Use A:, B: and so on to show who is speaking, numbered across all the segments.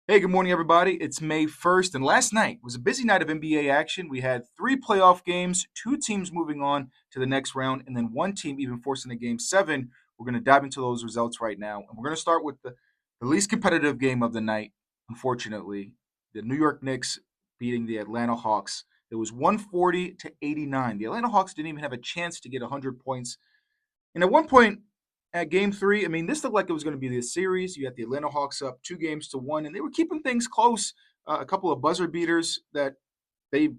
A: Hey, good morning, everybody. It's May 1st, and last night was a busy night of NBA action. We had three playoff games, two teams moving on to the next round, and then one team even forcing a game seven. We're going to dive into those results right now. And we're going to start with the least competitive game of the night, unfortunately. The New York Knicks beating the Atlanta Hawks. It was 140 to 89. The Atlanta Hawks didn't even have a chance to get 100 points. And at one point at game three, I mean, this looked like it was going to be the series. You had the Atlanta Hawks up 2 games to 1, and they were keeping things close. A couple of buzzer beaters that they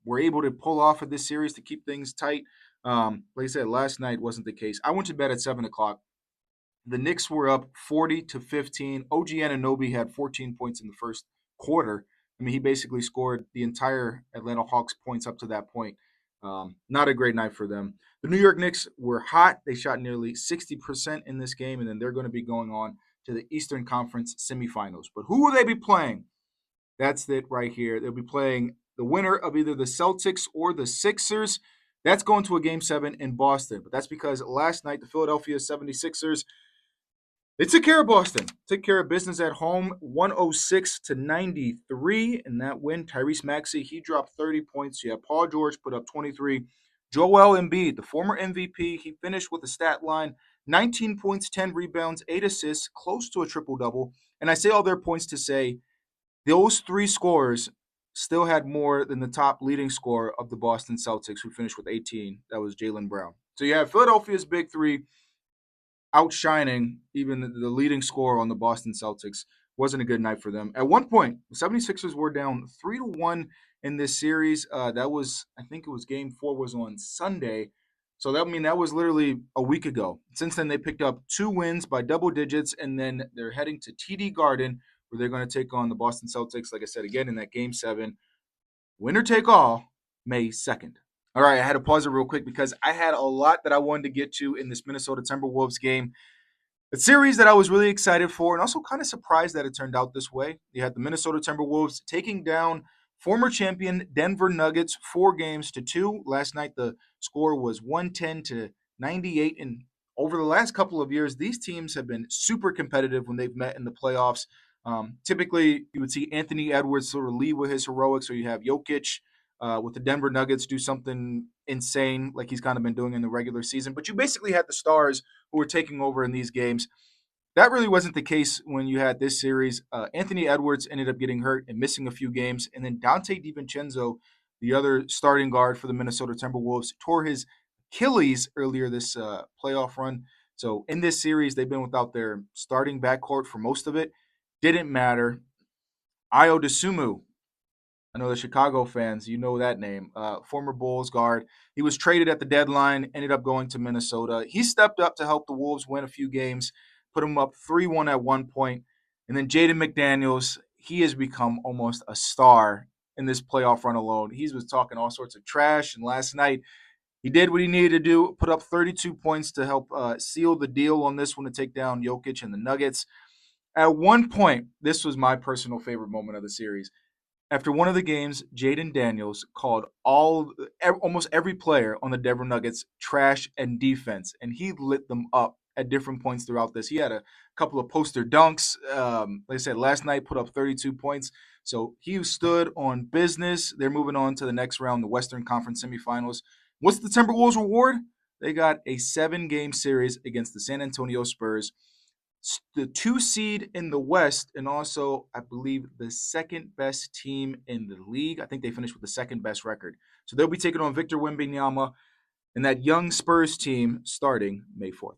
A: were able to pull off of this series to keep things tight. Like I said, last night wasn't the case. I went to bed at 7 o'clock. The Knicks were up 40 to 15. OG Anunoby had 14 points in the first quarter. I mean, he basically scored the entire Atlanta Hawks points up to that point. Not a great night for them. The New York Knicks were hot. They shot nearly 60% in this game, and then they're going to be going on to the Eastern Conference semifinals. But who will they be playing? That's it right here. They'll be playing the winner of either the Celtics or the Sixers. That's going to a game seven in Boston. But that's because last night the Philadelphia 76ers, they took care of Boston, took care of business at home, 106 to 93 in that win. Tyrese Maxey, he dropped 30 points. You have Paul George put up 23. Joel Embiid, the former MVP, he finished with a stat line 19 points, 10 rebounds, 8 assists, close to a triple double. And I say all their points to say those three scorers still had more than the top leading scorer of the Boston Celtics, who finished with 18. That was Jaylen Brown. So you have Philadelphia's big three outshining even the leading scorer on the Boston Celtics. Wasn't a good night for them. At one point, the 76ers were down 3-1 in this series. That was, I think it was game four was on Sunday. So that was literally a week ago. Since then, they picked up 2 wins by double digits, and then they're heading to TD Garden, where they're going to take on the Boston Celtics, like I said, again in that game seven. Winner take all, May 2nd. All right, I had to pause it real quick because I had a lot that I wanted to get to in this Minnesota Timberwolves game. A series that I was really excited for and also kind of surprised that it turned out this way. You had the Minnesota Timberwolves taking down former champion Denver Nuggets 4 games to 2. Last night, the score was 110 to 98. And over the last couple of years, these teams have been super competitive when they've met in the playoffs. Typically, you would see Anthony Edwards sort of lead with his heroics, or you have Jokic with the Denver Nuggets do something insane like he's kind of been doing in the regular season. But you basically had the stars who were taking over in these games. That really wasn't the case when you had this series. Anthony Edwards ended up getting hurt and missing a few games. And then Dante DiVincenzo, the other starting guard for the Minnesota Timberwolves, tore his Achilles earlier this playoff run. So in this series, they've been without their starting backcourt for most of it. Didn't matter. Ayo Dosunmu, I know the Chicago fans, you know that name. Former Bulls guard. He was traded at the deadline, ended up going to Minnesota. He stepped up to help the Wolves win a few games, put them up 3-1 at one point. And then Jaden McDaniels, he has become almost a star in this playoff run alone. He was talking all sorts of trash, and last night he did what he needed to do, put up 32 points to help seal the deal on this one to take down Jokic and the Nuggets. At one point, this was my personal favorite moment of the series. After one of the games, Jaden Daniels called almost every player on the Denver Nuggets trash and defense, and he lit them up at different points throughout this. He had a couple of poster dunks. Like I said, last night put up 32 points. So he stood on business. They're moving on to the next round, the Western Conference semifinals. What's the Timberwolves reward? They got a 7-game series against the San Antonio Spurs, the 2 seed in the West, and also, I believe, the second best team in the league. I think they finished with the second best record. So they'll be taking on Victor Wembanyama and that young Spurs team starting May 4th.